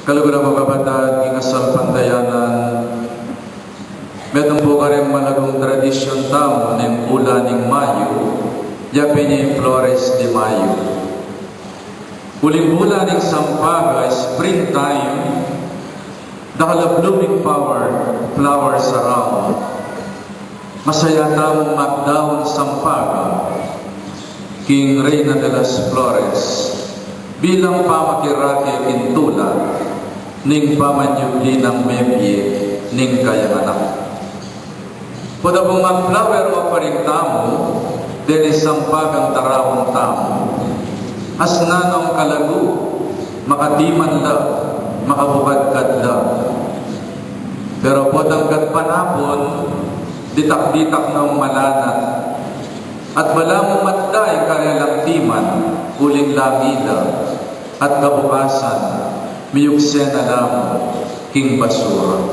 Kalugura pagkabatad, ingasal pantayanan, metong po ka rin malagong tradisyon tamo ng bulan ng Mayo, yapi ni Flores de Mayo. Huling bulan ng Sampaga, springtime, dahil blooming flowers around. Masaya tamong magdawon Sampaga, King Reyna de las Flores, bilang pamakirake kintula, ning pamanyugli ng mebye, ning kayanganak. Pada pong mag-flower offering tamo, din Sampagang tarawang tamo, asnanong kalagu, makatiman la, makabukadkad la. Pero podang panapon, ditak-ditak ng malanat, at wala mo matday karelang timan, uling langida, at kabukasan, miyuksen alam, king basura.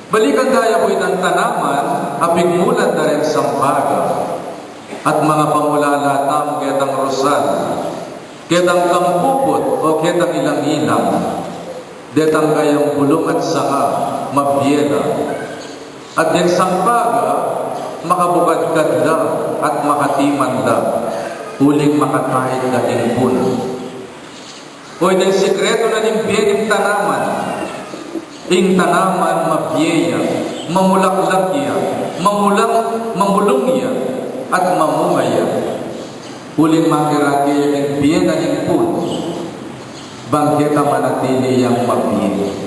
Balikan tayo po ng tanaman, apig mulan na rin Sampaga, at mga pamulalatam ketang rosal, ketang kampupot o ketang ilang-ilang, detang kayang bulong at sanga, mabiyela, at din Sampaga, makabukadkad da at makatiman da, huling makatahid na ingpun. O din sikreto na ng biyening tanaman, ing tanaman mabiyeya, mamulaklakya, mamulungya, at mamungaya, huling makirakya ng biyen na ingpun, bangketa manatili yang mabiyeya.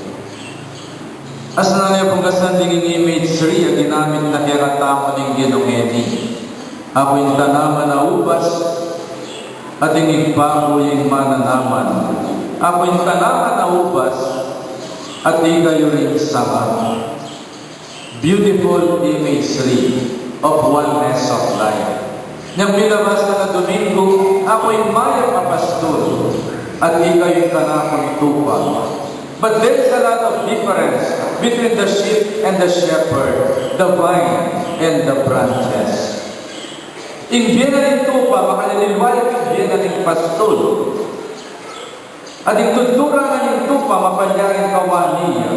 As na niya pong kasanding image 3, ginamit na kiratamo ng ginungeni. Ako yung tanaman na ubas, at yung igbago yung mananaman. Ako yung tanaman na ubas, at ikayo rin sama. Beautiful imagery of oneness of life. Nang bilabas na Domingo, ako yung mayang apastol, at ikayo yung kanakang tupa. But there's a lot of difference between the sheep and the shepherd, the vine and the branches. Ing biyena ng tupa, makaliliwalik yung biyena ng pastol. At yung tutura na yung tupa, mapanyaring kawaniya.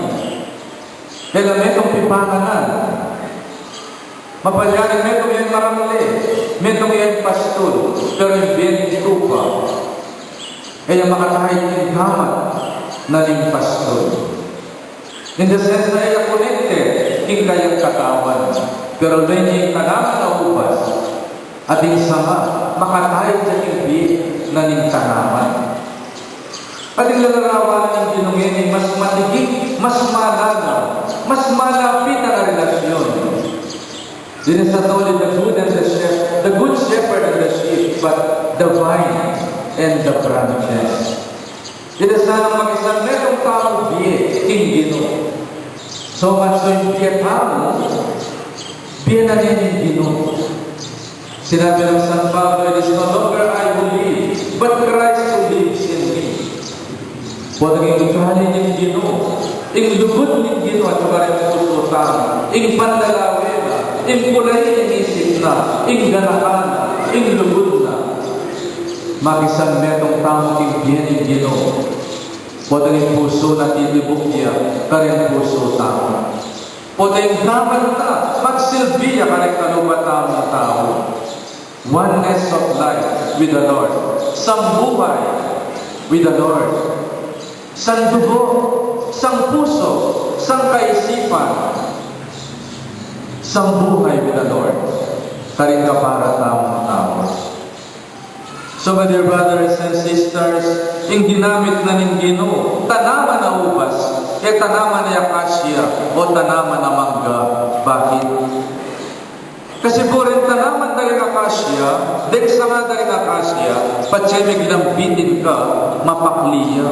Kaya metong pipanganan. Mapanyaring metong yung maramli, metong yung pastol, pero yung biyena ng tupa, kaya makatahid yung hamat na ning pastol. In the sense na iya connected, king kayang katawan. Pero when yung tanaman na ubas, at yung sama, makatahid sa king na ning tanaman. At yung lalarawan ng ginungin, mas matigig, mas malalaw, mas malapit ang relasyon. Din sa tawid, the good shepherd and the sheep, but the vine and the branches. Dito sana mag-isang metong tao biye, king Gino. So much so yung biye tao, biye na rin yung Gino. Sinabi ng San Pablo, it is no longer I who live, but Christ who lives in me. Kung naging ugali ng Gino, ing lubot ng Gino at saka rin puso tao, ing pandalawela, ing kulay ng isip na, ing ganahan, ing lubot na. Makisang metong tamo king biyening Gino. Poda yung puso na titibok niya, karing puso tamo. Poda yung daman na, magsilbiya karing kalubatan ng tao. Oneness of life with the Lord. Sambuhay with the Lord. Sang dugo, sang puso, sang kaisipan. Sambuhay with the Lord. Karing kapara tamang tao. So my dear brothers and sisters, yung ginamit na ng Gino, tanaman na ubas, tanaman na akasya, o tanaman na mangga. Bakit? Kasi po rin tanaman na rin akasya, dahil sa nga na rin akasya, patsyemig lambitin ka, mapakliya.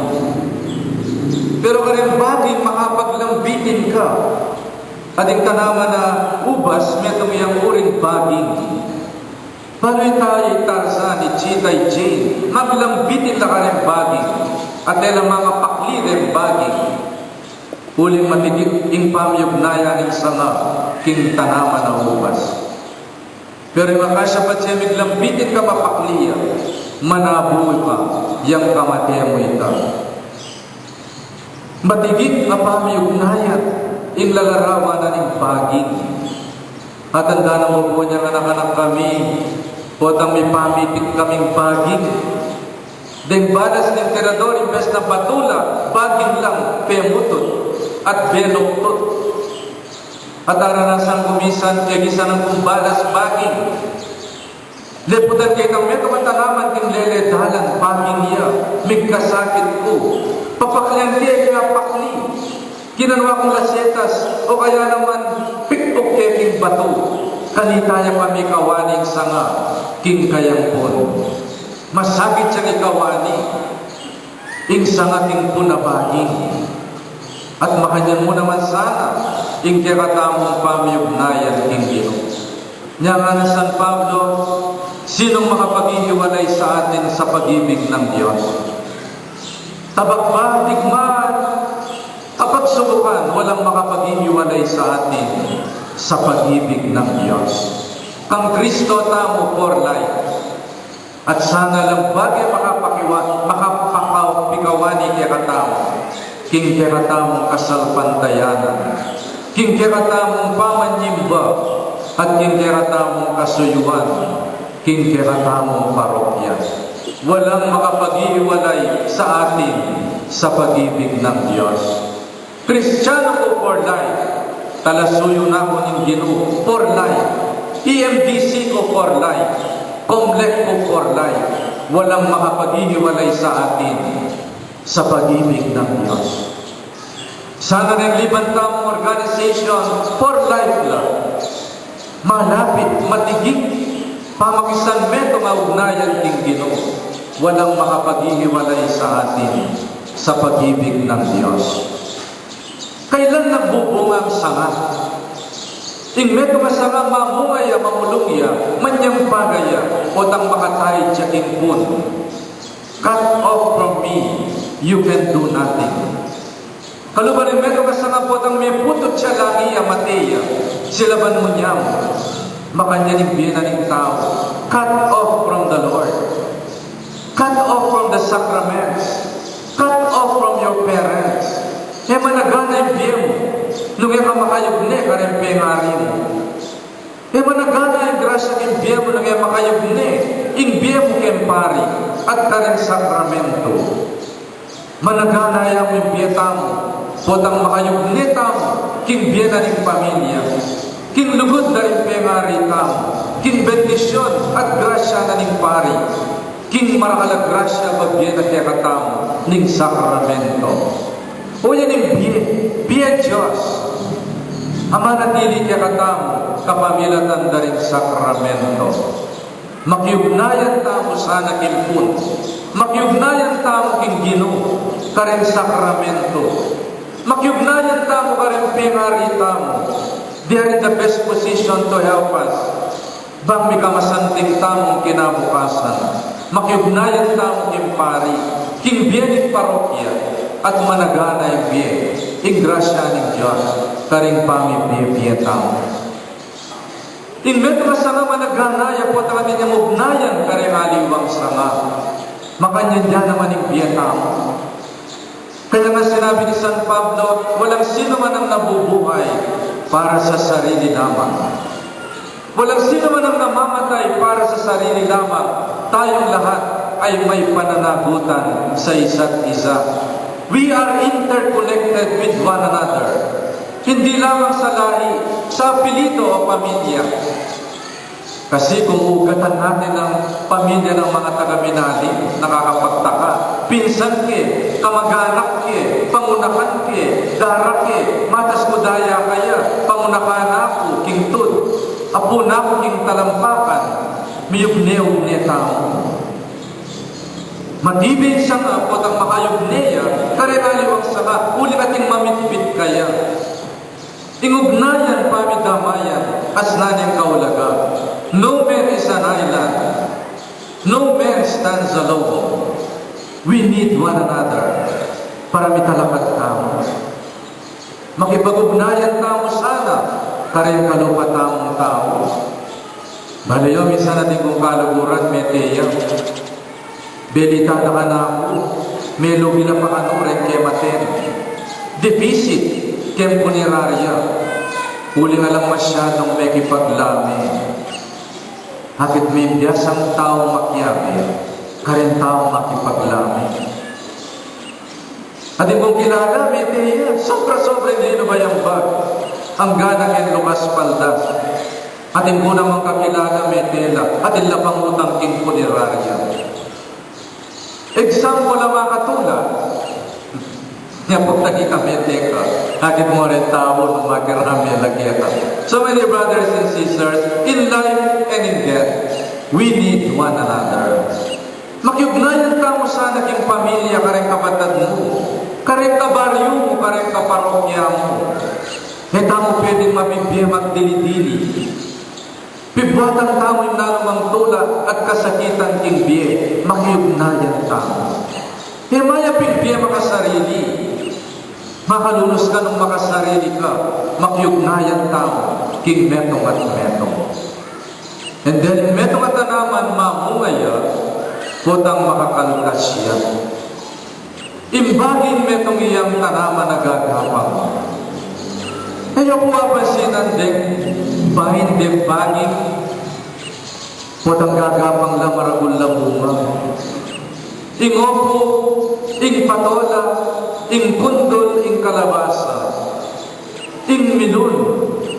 Pero ka rin bagay, makapaglambitin ka. At yung tanaman na ubas, may tumiyang uring bagay. Baloy tayo Tarzan ni Chitay Jane, maglambitin na ka rin bagay, at dahil mga pakli rin bagay, huling matitig ing pamyugnaya ng sanga, king tanaman na ubas. Pero yung akasya pa siya maglambitin ka mapakliya, manabuhay pa, yang kamatay mo ito. Matigit na pamiugnayan, in lalarawan na ng baging. At handa na mo po niyang anak-anak kami, o ang may pamitik kaming baging. Then balas ng emperador, imbes na batula, baging lang, pemutot, at beloktot. At aranasan kumisan, kagisa ng kumbalas baging. Leputan kay kang may kamatalaman king leledalan, baging niya, migkasakit ko. Papaklian kaya kaya pakli. Kinanwa kong lasetas, o kaya naman pikpok kaya king bato. Kanitaya kami kawaning sanga, king kayang pon. Masakit siyang ikawani, ing sanga king punabaging. At makanyan mo naman sana, ing kiratamong pamiyugnayan king Ginoo. Niya nga na San Pablo, sinong makapaghihiwalay sa atin sa pag-ibig ng Diyos? Tabak ba, digmaan, kapag subukan, walang makapaghihiwalay sa atin sa pag-ibig ng Diyos. Kang Kristo tamo for life. At sana lang bagay makapakawani kaya katamo. King keratamong kasalpantayanan, king keratamong pamanyimba, at king keratamong kasuyuan, king keratamong parokya. Walang makapag-iwalay sa atin sa pag-ibig ng Diyos. Kristiyano ko for life, talasuyo na ko ng Ginoo for life, EMDC ko for life, Comlec ko for life. Walang makapag-iwalay sa atin sa pag-ibig ng Diyos. Sana ng libantang organization for life lang, malapit, matigit, pamakisan meto maugnayan king Ginoo, walang makapaghihiwalay sa atin sa pag-ibig ng Diyos. Kailan nagbubunga ang sanga? Ing meto masanga mamungaya, mamulungya, manyang pagaya, o tang makatay siya king pun. Cut off from me, you can do nothing. Kalubarin meto kasanga po tang may putot siya lagi amateya, silaban mo niya mo, makanyaning binaning tao. Cut off from the Lord. Cut off from the sacraments. Cut off from your parents. E managana yung biya mo. Nung yung kamakayog ne, karang pengari mo. E managana yung grasya yung biya mo, nung yung makayog ne, yung biya mo kempari, at karang sakramento. Managana yung biya tamo, potang makayog ne tamo, king biya na rin pamilya, king lugod na rin pengari tamo, king bendisyon at grasya na rin pari, king marakalag grasya bagya na kaya katamo, ning sakramento. O yan yung biya Diyos. Ama natili kaya katamo, kapamilatan na rin sakramento. Makiugnayan tamo sana kimpun. Makiugnayan tamo king Ginoo, karen sakramento. Makiugnayan tamo karen pengari tamo. They are in the best position to help us. Bang may kamasanting tamong kinabukasan. Makiugnayan tamo king pari, king biyaning parokya, at managana yung biye, ing grasya ng Diyos, karing pamibiye tamo. Ing meto masanga managanaya po at kanyang ugnayan karing aliwang sanga. Makanyan dyan naman yung biye tamo. Kaya nga sinabi ni San Pablo, walang sino man ang nabubuhay para sa sarili lamang. Walang sino man ang namamatay para sa sarili lamang. Tayong lahat ay may pananagutan sa isa't isa. We are interconnected with one another. Hindi lamang sa lahi, sa apelyido o pamilya. Kasi kung ugatan natin ang pamilya ng mga taga-Minali, nakakapagtaka. Pinsan ke, kamag-anak ke, pangunakan ke, dara ke, matas ko daya kaya, pangunakan ako, king tud, apo na ako king talampakan, miyug-ne tao. Matibig siya nga po ang makayugneya, karenaliwang saka, uli ating mamitbit kaya. Ingugnayan pamidamayan, asnaning kaulaga. No man is an island. No man stands alone. We need one another para mitalakad tamo. Makipag-ugnayan tamo sana, karen kalupa tamong tao. Balayo, minsan natin kung kaluguran, meteya. Belitada ka na ako, may lugi na pa ano rin kay maten. deficit, kem punerarya, uli nga lang masyadong may kipaglami. Hakit may biyasang tao makyabi, karen tao makipaglami. At kung kilala, may tiya, sobra-sobra hindi na bayambag. Ang ganang en Lucas Paldas. At kung namang kakilala, may tela, at ilapang utang king punerarya. Example ang mga katulad. Nga po tagi kami teka, hakit mo rin tao ng makirami lagyata. So many brothers and sisters, in life and in death, we need one another. Makiugnayan ka mo sa naging pamilya, kareng kapatid mo, kareng kabaryo mo, kareng kaparokya mo. Heta mo pwedeng mabibiyam at dili-dili. Pibuatan tamo yung nanumang tula at kasakitan king biye, makiugnayan tamo. Himaya pigbiye makasarili. Makalunos ka nung makasarili ka, makiugnayan tamo, king metong at metong. And then, metong at naman mamungaya, putang makakaltas siya. Imbagin metong iyang tanaman nagagapang. Ayaw ko mapansinan din, bahin din bagin, putang gagapang lang maragul lang bunga. Ing opo, ing patola, ing pundol, ing kalabasa, ing milun,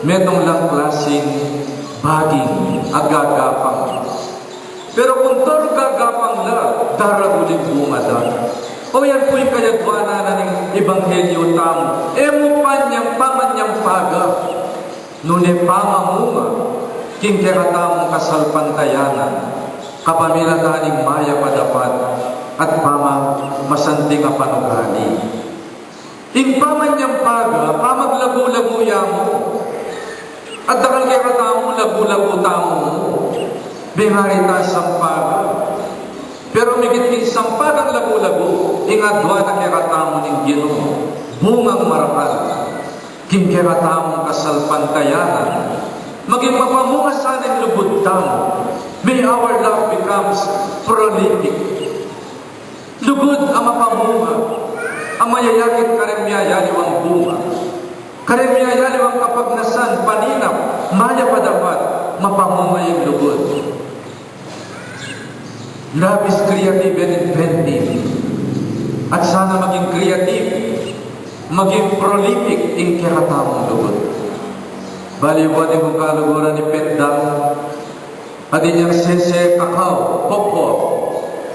metong lang klaseng baging agagapang. Pero kung tor gagapang la, daraguling bunga da. O yan po yung kayadwana na ng Ebanghelyo tamo. Emo panyang pamanyang paga, nune pamamunga, king keratamong kasalpantayanan, kapamilataning maya padapat, at pama masanting a panugali. Ing pamanyang paga, pamaglago-laguya mo, at dakal keratamong lagu-lagu tamo mo, bingarita sampaga. Pero migit sampagang lagu-lagu, ingadwa na keratamo ng Ginoo, bungang marakal, king keratamong kasalpantayanan, maging mapamunga sana ng lubod tamo, may our love becomes prolific. Lugod ang mapamunga, ang mayayakit karemyayaliw ang bunga, karemyayaliw ang kapagnasan, paninap, maya pa dapat, mapamunga yung lugod. Labis creative and inventive. At sana maging creative, maging prolific in keratamong lugod. Baliwad yung kaluguran ni Petdang, at inyang sese kakao, popo,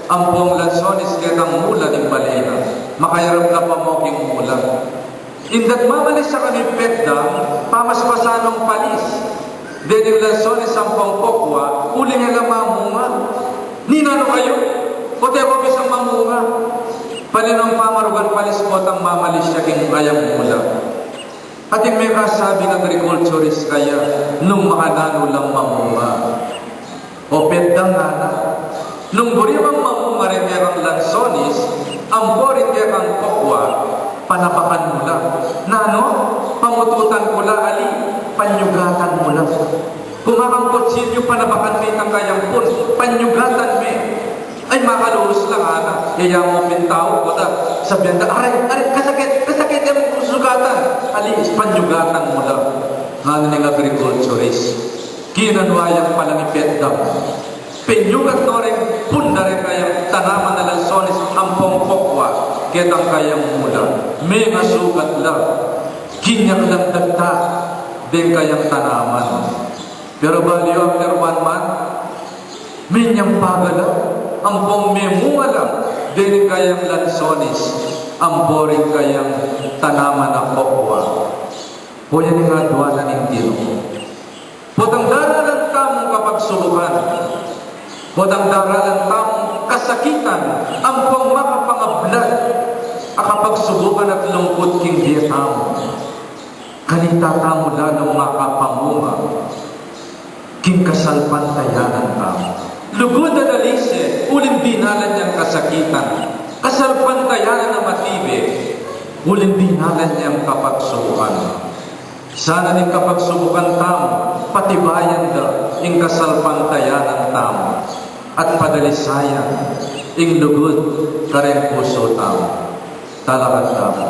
ang buong lansonis kitang mula ng balena, makayarap na pamoking mula. Indat mamalis sa kani Petdang, pamaspasanong palis, then yung lansonis ang pangpokwa, uling nga mamunga. Ninano kayo? O tayo bisang mamunga. Paninong pamarugan palis po ang mamalis siya king ayang mula. At yung may kasabi ng agriculturist kaya, nung makanano lang mamunga. O Petdang na. Nung burimang mamunga rin kayang lansonis, ang borin kayang kokwa, panabakan mo lang. Nano? Pamututan ko lang, ali, panyugatan mo lang. Kung ang kutsilyo panabakan may tangkayang pun, panyugatan may. Ay, makalulos lang, ana. Kaya mo pintao ko ta. Sabihan na, aray, kasakit, yung sugatan. Alis, panyugatan mo lang. Nga ng agriculturist. Kinanwayang pala ni Petdang. Penyugat no rin, punda rin kayang tanaman na lansonis, ang pongpokwa, kitang kayang mula. May masugat lang. Kinyak lang dagta, din kayang tanaman. Pero baliw after 1 month, minyang pagala, ang pong memunga lang, din kayang lansonis, ang boring kayang tanaman ng kokwa. O yan nga duwala ng Ginoo. Potang daralan tamong kapagsulukan, potang daralan tamong kasakitan, ang pong makapangablad, akapagsubukan at lungkot king dietamo. Kanita tamo lalong makapamunga, king kasalpantayanan tamo. Lugod na dalise, uling binalan niyang kasakitan, kasalpantayanan na matibe, uling binalan niyang kapagsubukan. Sana din kapagsubukan tamo, patibayan da, ing kasalpantayanan tamo, at padalisayan, ing lugod, karen puso tamo. Talagang tamo.